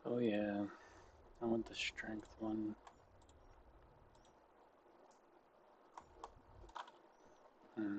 Oh yeah, I want the strength one. Hmm.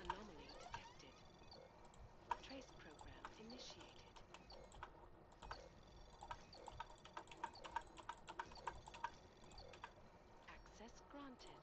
Anomaly detected. Trace program initiated. Access granted.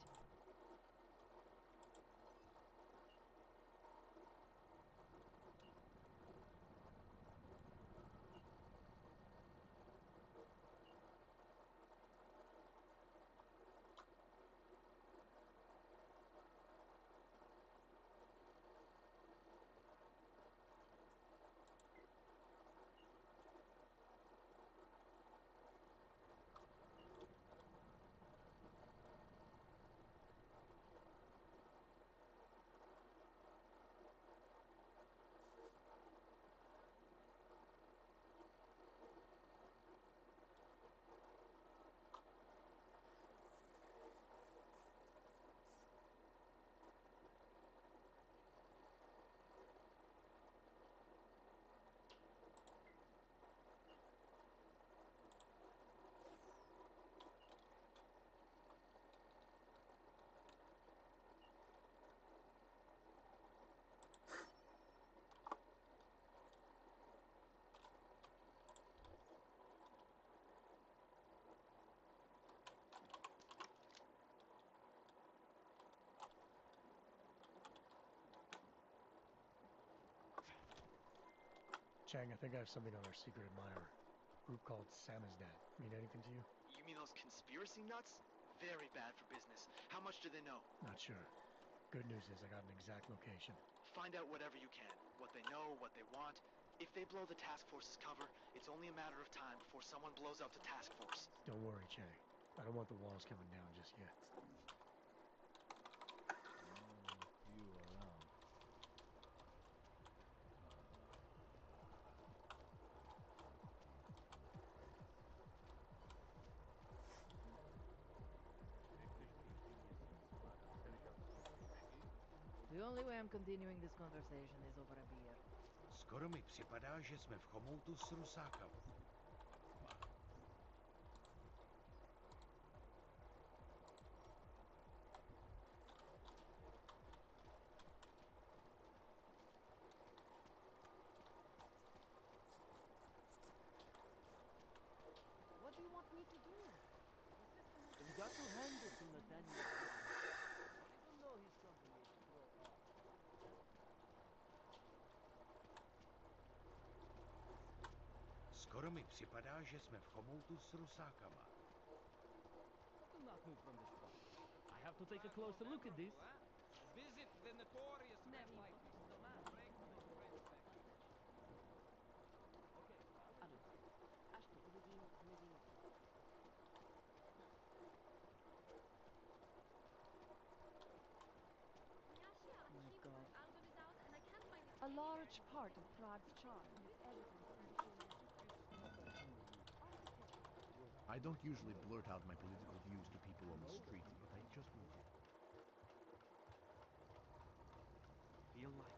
Chang, I think I have something on our secret admirer. Group called Samizdat. Mean anything to you? You mean those conspiracy nuts? Very bad for business. How much do they know? Not sure. Good news is I got an exact location. Find out whatever you can. What they know, what they want. If they blow the task force's cover, it's only a matter of time before someone blows up the task force. Don't worry, Chang. I don't want the walls coming down just yet. You around. The only way I'm continuing this conversation is over a beer. Skoro mi připadá, že jsme v chomoutu s Rusákama. What do you want me to do? You got to hand it to Nathaniel. Even though his company is pro art. Skoro mi připadá, že jsme v chomoutu s Rusákama. Do not move from the spot. I have to take a closer look at this. Visit the notorious red light. Okay, Allora, aspetta, vedi. Oh my god. A large part of Prague's charm is evident in the I don't usually blurt out my political views to people on the street, but I just wanted. Feel like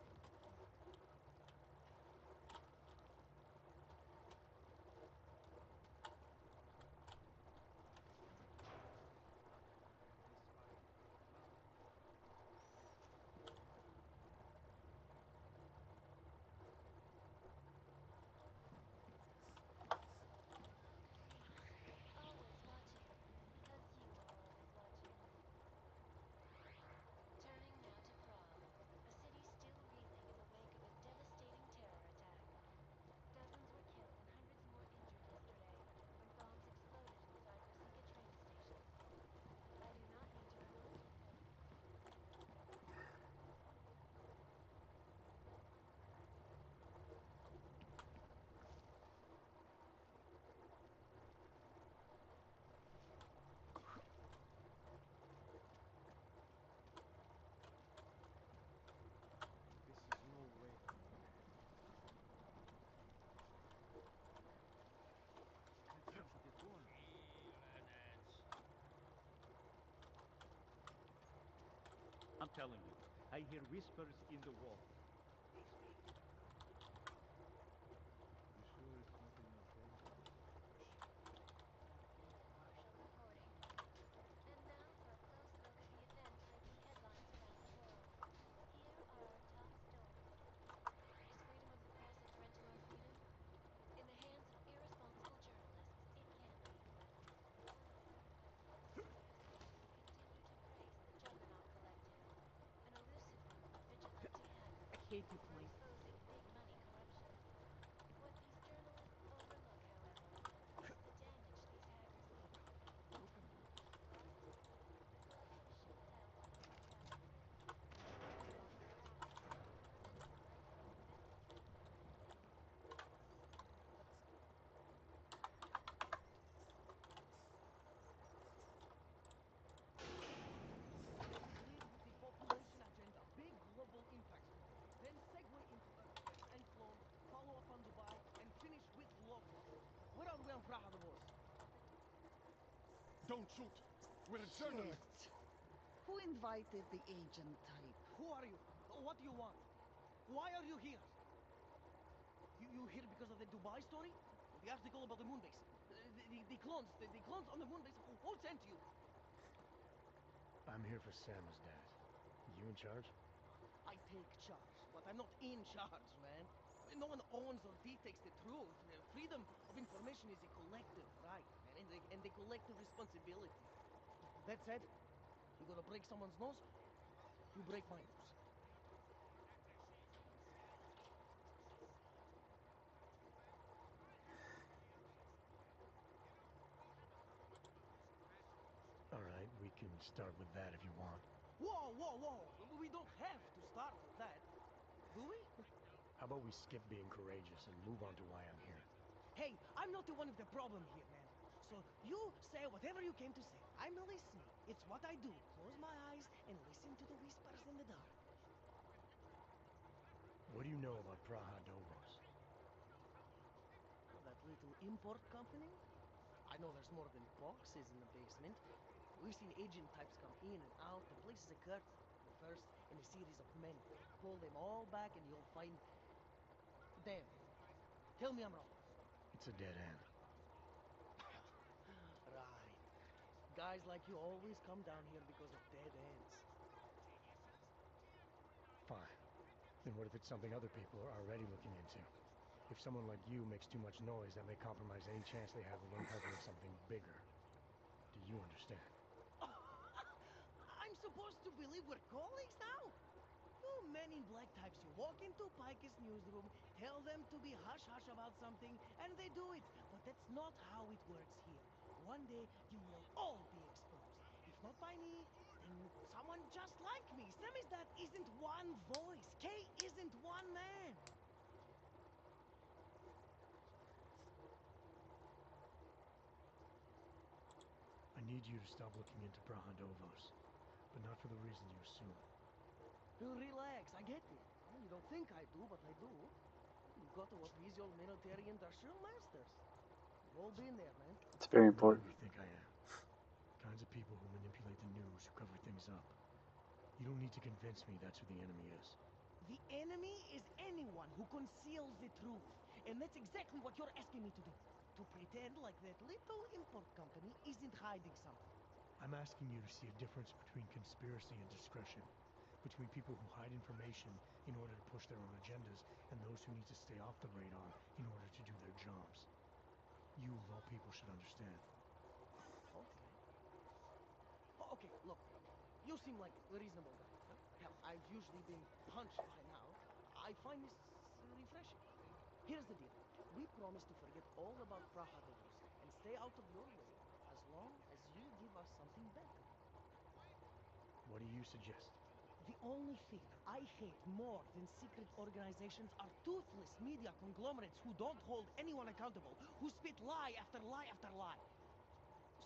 Always watching, as you are always watching. telling you. I hear whispers in the wall. You sure it's nothing else dangerous? Partial recording. And now for a close look at the events making headlines around the world. Here are our top stories. Is freedom of the press a threat to our freedom? In the hands of irresponsible journalists, it can be. We continue to praise the Juggernaut Collective, an elusive group of vigilante hackers who are exposing big money corruption. What these journalists overlook, however, is the damage these hackers leave behind. Last week, the collective shut down one of its campuses, along with thousands of government and left-wing businesses. Lead with the population agenda, big global impact story. Then segue into earthquakes and clones, follow up on Dubai, and finish with locals. Where are we on Praha the Wars? Don't shoot! We're journalists! Shit. Who invited the agent type? Who are you? What do you want? Why are you here? You here because of the Dubai story? The article about the moon base? The clones, the clones on the moon base? Who sent you? I'm here for Sam's dad. You in charge? I take charge, but I'm not in charge, man. No one owns or dictates the truth. Freedom of information is a collective right, man, and the collective responsibility. That said, you gonna break someone's nose? You break my nose. Alright, we can start with that if you want. Whoa, whoa, whoa! We don't have to start with that, do we? How about we skip being courageous and move on to why I'm here? Hey, I'm not the one with the problem here, man. So you say whatever you came to say. I'm listening. It's what I do. Close my eyes and listen to the whispers in the dark. What do you know about Praha Dovos? That little import company? I know there's more than boxes in the basement. We've seen agent types come in and out. The place is a curtain. The first in a series of many. Pull them all back and you'll find... Damn. Tell me I'm wrong. It's a dead end. Right. Guys like you always come down here because of dead ends. Fine. Then what if it's something other people are already looking into? If someone like you makes too much noise, that may compromise any chance they have of uncovering something bigger. Do you understand? I'm supposed to believe we're colleagues now? You men in black types, you walk into Pike's newsroom, tell them to be hush-hush about something, and they do it. But that's not how it works here. One day, you will all be exposed. If not by me, then someone just like me. Samizdat isn't one voice. K isn't one man. I need you to stop looking into Praha Dovos, but not for the reasons you assume. Relax, I get it. You don't think I do, but I do. You've got to appease your military industrial masters. We've all been there, man. It's very I'm not who important. you think I am. Kinds of people who manipulate the news, who cover things up. You don't need to convince me that's who the enemy is. The enemy is anyone who conceals the truth. And that's exactly what you're asking me to do. To pretend like that little import company isn't hiding something. I'm asking you to see a difference between conspiracy and discretion. Between people who hide information in order to push their own agendas and those who need to stay off the radar in order to do their jobs. You, of all people, should understand. Okay. Okay, look. You seem like a reasonable guy. Huh? Hell, I've usually been punched by now. I find this refreshing. Here's the deal. We promise to forget all about Praha Devos and stay out of your way as long as you give us something better. What do you suggest? The only thing I hate more than secret organizations are toothless media conglomerates who don't hold anyone accountable, who spit lie after lie after lie.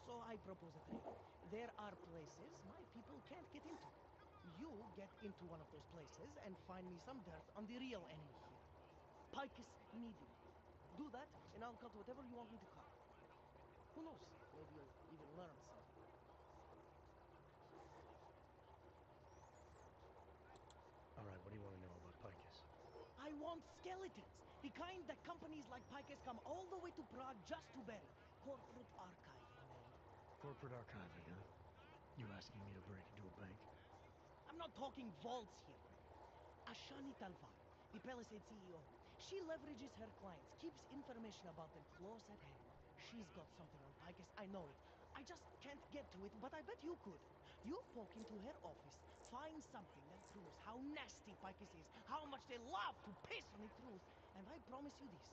So I propose a trade. There are places my people can't get into. You get into one of those places and find me some dirt on the real enemy here. Picus Media. Do that, and I'll cut whatever you want me to cut. Who knows? Maybe you'll even learn something. found skeletons. The kind that companies like Picus come all the way to Prague just to bury. Corporate archiving, man. Corporate archiving, huh? You asking me to break into a bank? I'm not talking vaults here. Ashani Talvar, the Palisade CEO. She leverages her clients, keeps information about them close at hand. She's got something on Picus, I know it. I just can't get to it, but I bet you could. You poke into her office, find something that proves how nasty Picus is, how much they love to piss on the truth, and I promise you this,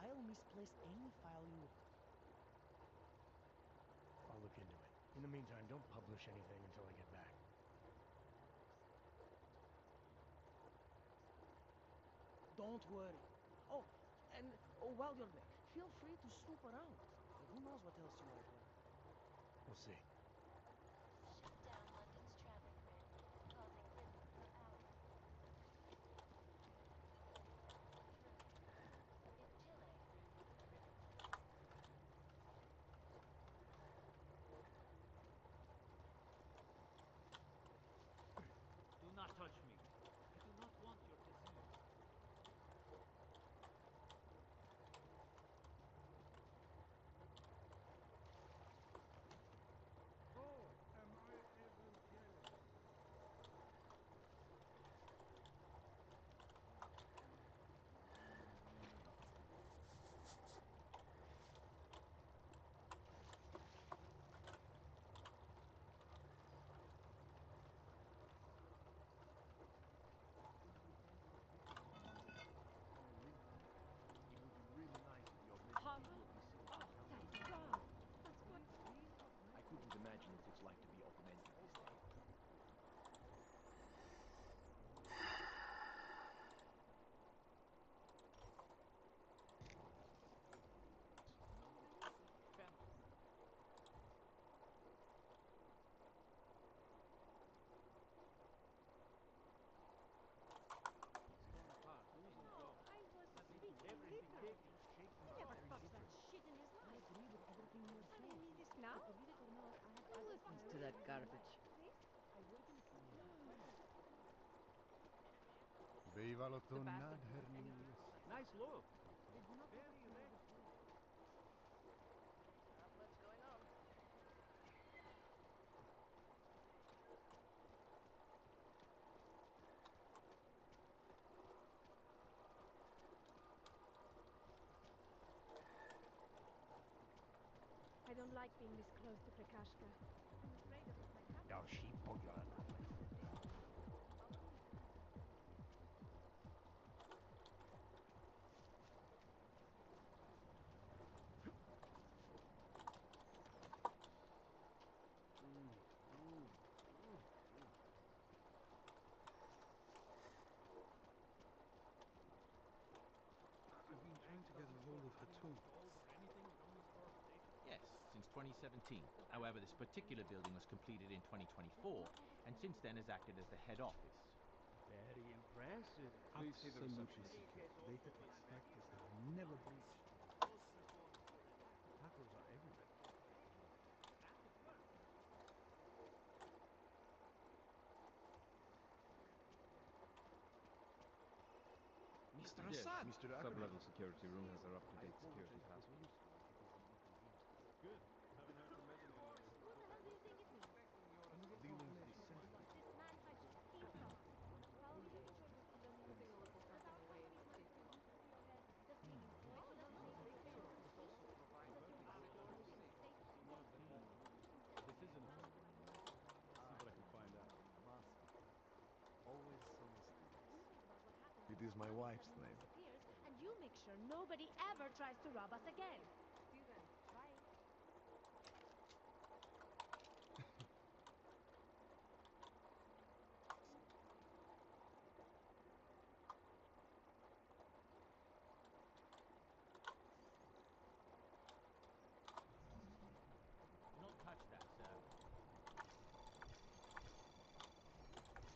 I'll misplace any file you want. I'll look into it. In the meantime, don't publish anything until I get back. Don't worry. Oh, and while you're there, feel free to snoop around. Who knows what else you might learn. We'll see. Shut down London's traffic grid, causing riddles for hours. In Chile. Do not touch me. I do not want your disease. Oh, am I even yelling? It would be really nice if the augmented view of this city could come Thank God. That's what... I couldn't imagine what it's like to be augmented these days. I was speaking literally. He never touched that shit in his life. I mean this now? Who listens to that garbage? Bývalo to nádherný. Nice look. What's going on? I don't like being this close to Prakashka. I'm afraid of what might happen. Další podělaná. I've been trying to get a hold of her too. Yes, since 2017. However, this particular building was completed in 2024, and since then has acted as the head office. Very impressive. Please see the Absolutely receptionist. secure. Data extractors have never breached. Hackers are everywhere. Mr. Yes, Assad! Mr. Ackerman. Sub-level security room has our up-to-date security password. Who the hell do you think it is? Dealing with the center. This man tried to steamroll us. Probably because he knows without company money going through your head. Doesn't even point to the money. Does your absolute safety net? This isn't a... See what I can find out. Always so mysterious. You think about what happens It when is my someone wife's name. disappears, and you make sure nobody ever tries to rob us again. See you then. Bye. Not touch that, sir.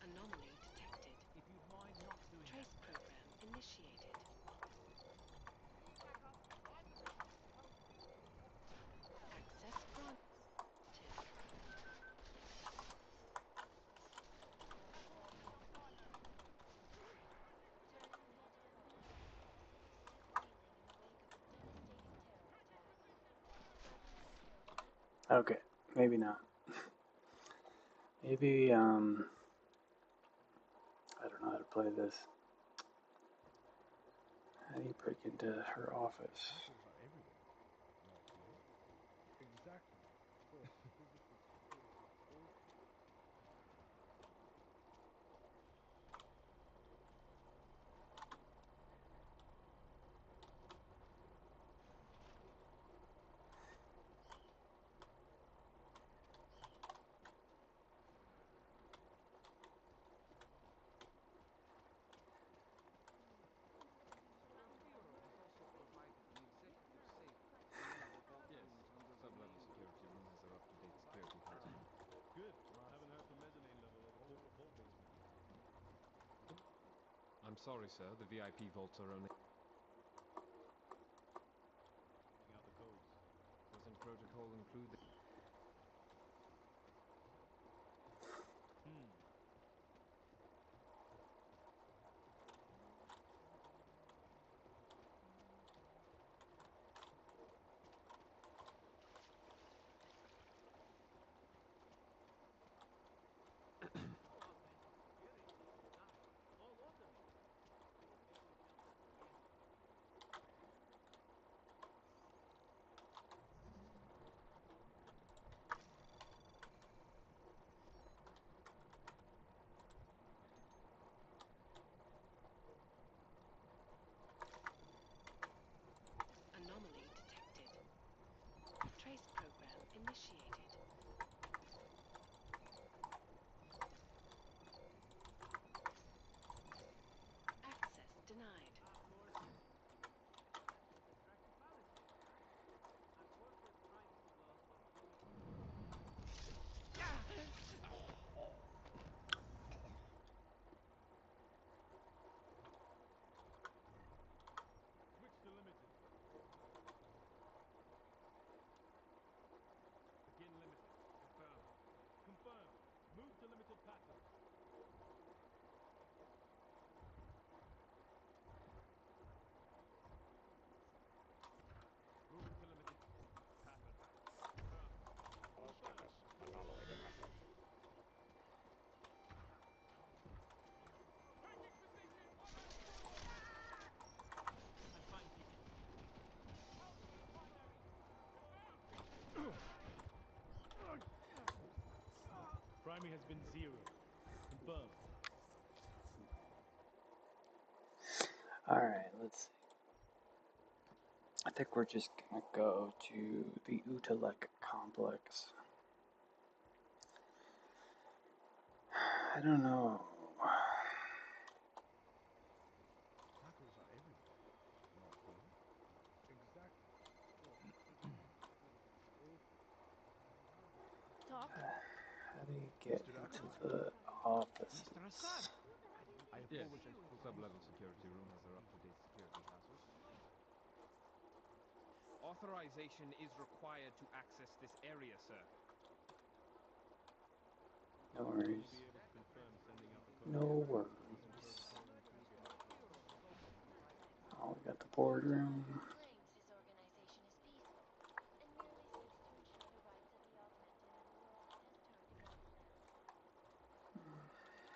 Anomaly detected. If you'd mind not doing Trace that, sir. program initiated. Access granted. Turning pages. Okay, maybe not. Maybe, I don't know how to play this. How do you break into her office? Hackers are everywhere. Not here. Exactly. So, physical security also. The Bureau has also provided an executive safe to enable all payments under the Sub-level name. security room has their up-to-date security hazard. Good. I haven't heard the mezzanine level of the whole basement yet. I'm sorry, sir. The VIP vaults are only... Checking out the codes. Doesn't protocol include the... How augmented security is designed all automated. Maybe built at the end. Anomaly detected. Trace program initiated. Access denied. Floor 6. Extractive palisade. I've worked with privacy laws for plenty. Switch to limited. Begin limited. Confirm. Confirm. Move to limited pattern. Moving to limited pattern. Confirm. Confirm. Changing position. I'm fine, Captain. Power to the primary. Confirm. Primary has been zeroed. Confirm. Alright, let's see. I think we're just gonna go to the Utalek complex. I don't know. Hackers are everywhere. Not here. Exactly. So, physical also. Talk. How do you get Mr. into Axel? the offices? Mr. Assad! I Yes, apologize for sub-level security room has their up-to-date security hazard. Authorization is required to access this area, sir. No Will worries. you be able to confirm sending out the No codes? worries. Doesn't protocol include the IP Bureau address? has also provided an Oh, we got the executive boardroom. Claims his organization is peaceful and merely seeks to ensure the rights of the augmented in a world that has turned against them.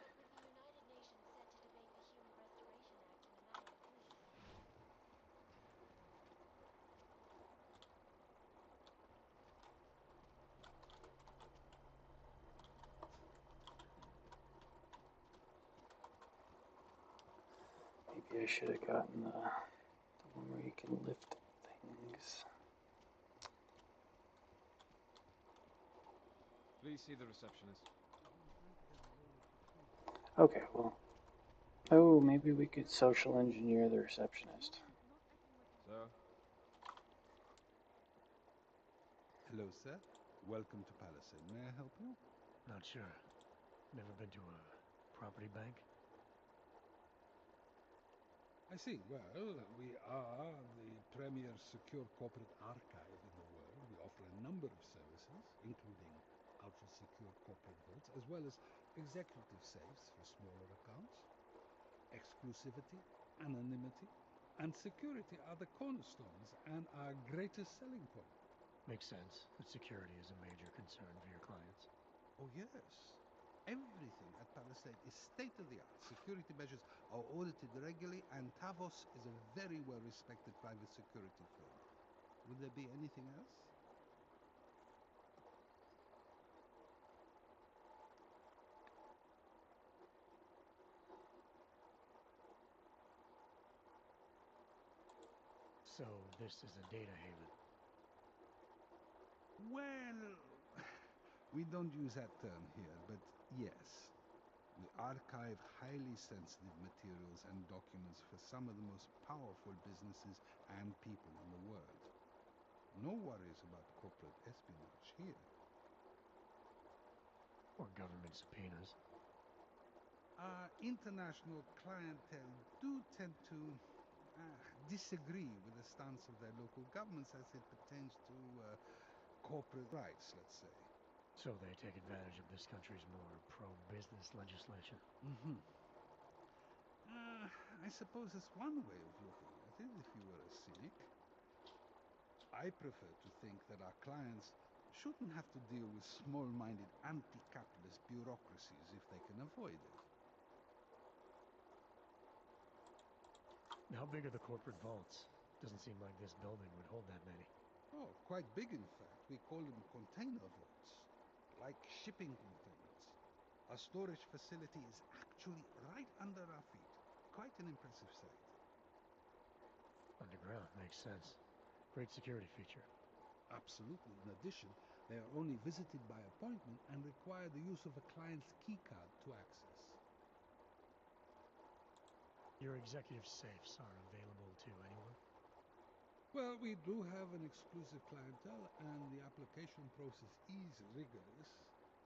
But with the United Nations set to debate the Human Restoration Act in a matter of weeks, Maybe I should have gotten the one where you can lift things. Please see the receptionist. Okay, well. Oh, maybe we could social engineer the receptionist. Sir? Hello, sir. Welcome to Palisade. May I help you? Not sure. Never been to a property bank? I see. Well, we are the premier secure corporate archive in the world. We offer a number of services, including ultra-secure corporate vaults, as well as executive safes for smaller accounts. Exclusivity, anonymity, and security are the cornerstones and our greatest selling point. Makes sense that security is a major concern for your clients. Oh, yes. Everything at Palisade is state-of-the-art. Security measures are audited regularly, and Tavos is a very well-respected private security firm. Would there be anything else? So this is a data haven. Well, we don't use that term here, but yes. We archive highly sensitive materials and documents for some of the most powerful businesses and people in the world. No worries about corporate espionage here. Or government subpoenas. International clientele do tend to disagree with the stance of their local governments as it pertains to corporate rights, let's say. So they take advantage of this country's more pro-business legislation. I suppose that's one way of looking at it, if you were a cynic. I prefer to think that our clients shouldn't have to deal with small-minded anti-capitalist bureaucracies if they can avoid it. How big are the corporate vaults? Doesn't seem like this building would hold that many. Oh, quite big in fact. We call them container vaults, like shipping containers. Our storage facility is actually right under our feet. Quite an impressive sight. Underground, makes sense. Great security feature. Absolutely. In addition, they are only visited by appointment and require the use of a client's keycard to access. Your executive safes are available to anyone? Well, we do have an exclusive clientele, and the application process is rigorous.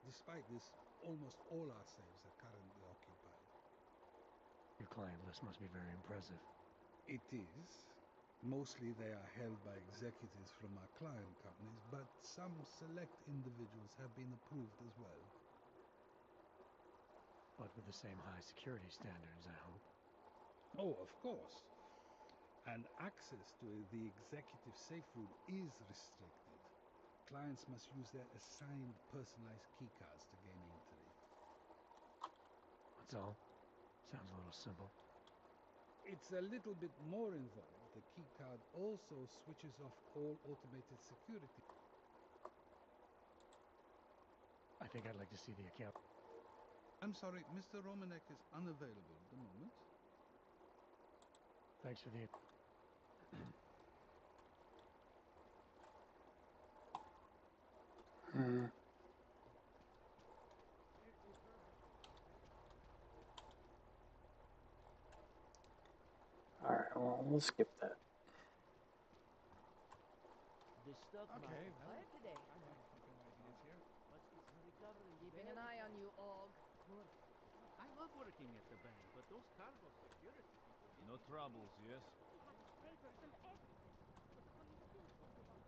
Despite this, almost all our safes are currently occupied. Your client list must be very impressive. It is. Mostly they are held by executives from our client companies, but some select individuals have been approved as well. But with the same high security standards, I hope. Oh, of course. And access to the executive safe room is restricted. Clients must use their assigned personalized keycards to gain entry. That's all? Sounds a little simple. It's a little bit more involved. The keycard also switches off all automated security. I think I'd like to see the account. I'm sorry, Mr. Romanek is unavailable at the moment. Thanks for the... Alright, well, we'll skip that. The stock Okay, market well, quiet today. I have a few ideas here. But it's recovering. Keeping an eye on you, Og. Good. I love working at the bank, but those cargo security people give no troubles, yes? Papers and everything. But will you still talk about...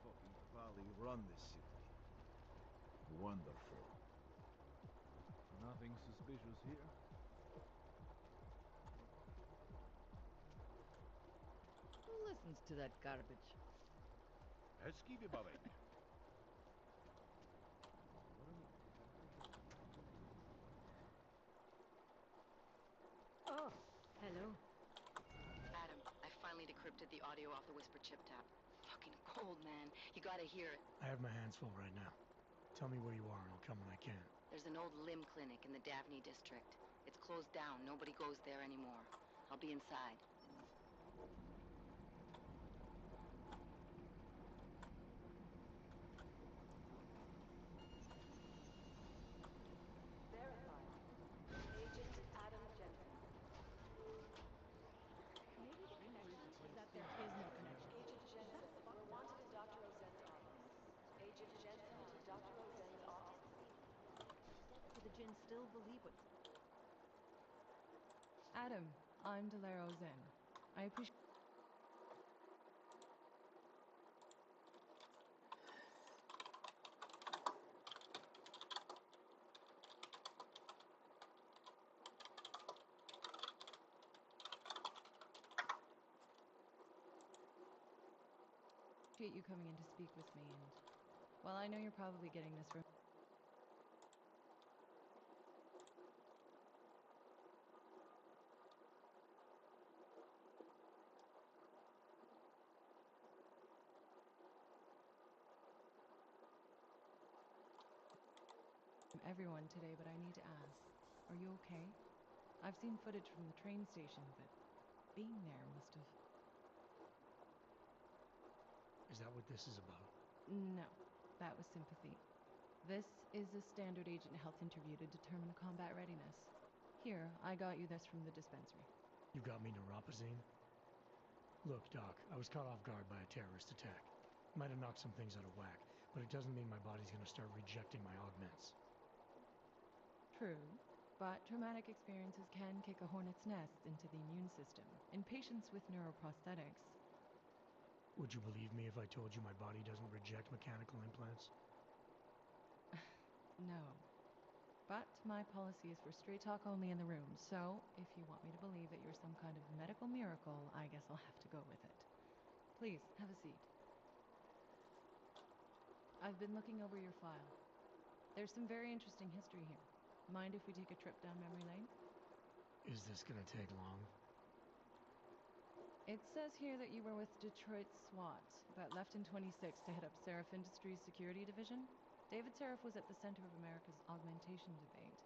Fucking Valley run this city. Wonderful. Nothing suspicious here. Who listens to that garbage? Hezký vybavení. Oh, hello. Adam, I finally decrypted the audio off the Whisper chip tap. Fucking cold, man. You gotta hear it. I have my hands full right now. Tell me where you are and I'll come when I can. There's an old limb clinic in the Daphne district. It's closed down. Nobody goes there anymore. I'll be inside. Verified. Agent Adam Jensen. Maybe the connection is that there is no connection. Agent Jensen, you're wanted in Dr. Ozen's office. Agent Jensen to Dr. Ozen's office. Do the Jinn still believe what... Adam, I'm Delaro Zen. I appreciate... appreciate you coming in to speak with me, and while I know you're probably getting this from everyone today, but I need to ask, are you okay? I've seen footage from the train station, but being there must have... Is that what this is about? No, that was sympathy. This is a standard agent health interview to determine combat readiness. Here, I got you this from the dispensary. You got me neuropazine? Look, Doc, I was caught off guard by a terrorist attack. Might have knocked some things out of whack, but it doesn't mean my body's gonna start rejecting my augments. True, but traumatic experiences can kick a hornet's nest into the immune system in patients with neuroprosthetics. Would you believe me if I told you my body doesn't reject mechanical implants? No. But my policy is for straight talk only in the room, so if you want me to believe that you're some kind of medical miracle, I guess I'll have to go with it. Please, have a seat. I've been looking over your file. There's some very interesting history here. Mind if we take a trip down memory lane? Is this gonna take long? It says here that you were with Detroit SWAT, but left in 26 to head up Seraph Industries Security Division. David Seraph was at the center of America's augmentation debate.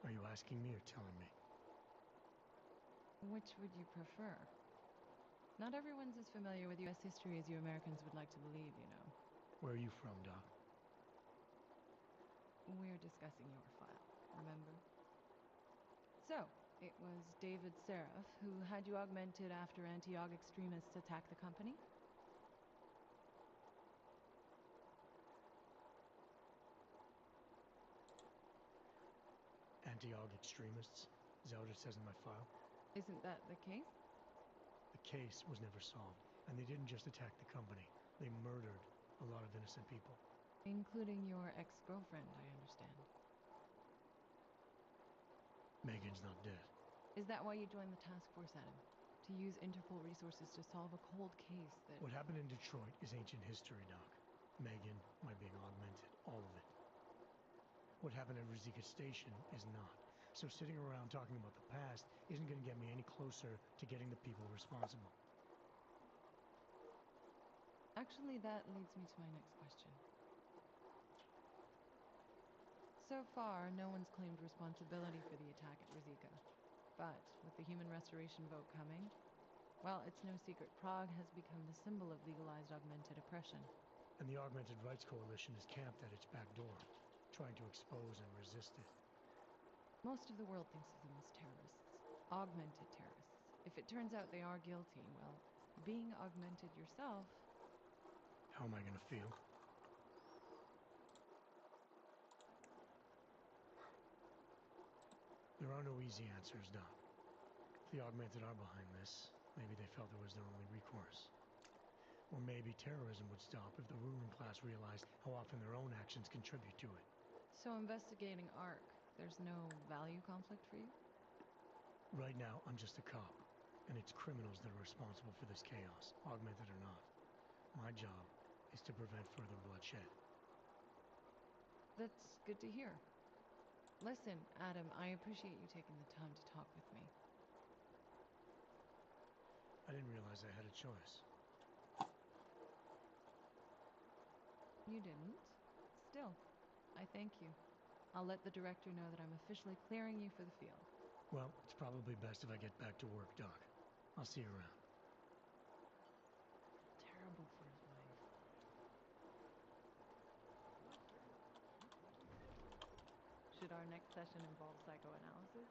Are you asking me or telling me? Which would you prefer? Not everyone's as familiar with U.S. history as you Americans would like to believe, you know. Where are you from, Doc? We're discussing your file, remember? So, it was David Seraph who had you augmented after anti-aug extremists attacked the company? Anti-aug extremists? Is that what it says in my file? Isn't that the case? The case was never solved, and they didn't just attack the company. They murdered a lot of innocent people. Including your ex-girlfriend, I understand. Megan's not dead. Is that why you joined the task force, Adam? To use Interpol resources to solve a cold case that... What happened in Detroit is ancient history, Doc. Megan, my being augmented, all of it. What happened at Rizika Station is not. So sitting around talking about the past isn't going to get me any closer to getting the people responsible. Actually, that leads me to my next question. So far, no one's claimed responsibility for the attack at Rizika. But with the human restoration vote coming, well, it's no secret Prague has become the symbol of legalized augmented oppression. And the Augmented Rights Coalition is camped at its back door, trying to expose and resist it. Most of the world thinks of them as terrorists. Augmented terrorists. If it turns out they are guilty, well, being augmented yourself... How am I gonna feel? There are no easy answers, Doc. If the augmented are behind this, maybe they felt it was their only recourse. Or maybe terrorism would stop if the ruling class realized how often their own actions contribute to it. So investigating ARC, there's no value conflict for you? Right now, I'm just a cop, and it's criminals that are responsible for this chaos, augmented or not. My job is to prevent further bloodshed. That's good to hear. Listen, Adam, I appreciate you taking the time to talk with me. I didn't realize I had a choice. You didn't? Still, I thank you. I'll let the director know that I'm officially clearing you for the field. Well, it's probably best if I get back to work, Doc. I'll see you around. Terrible for his wife. Should our next session involve psychoanalysis?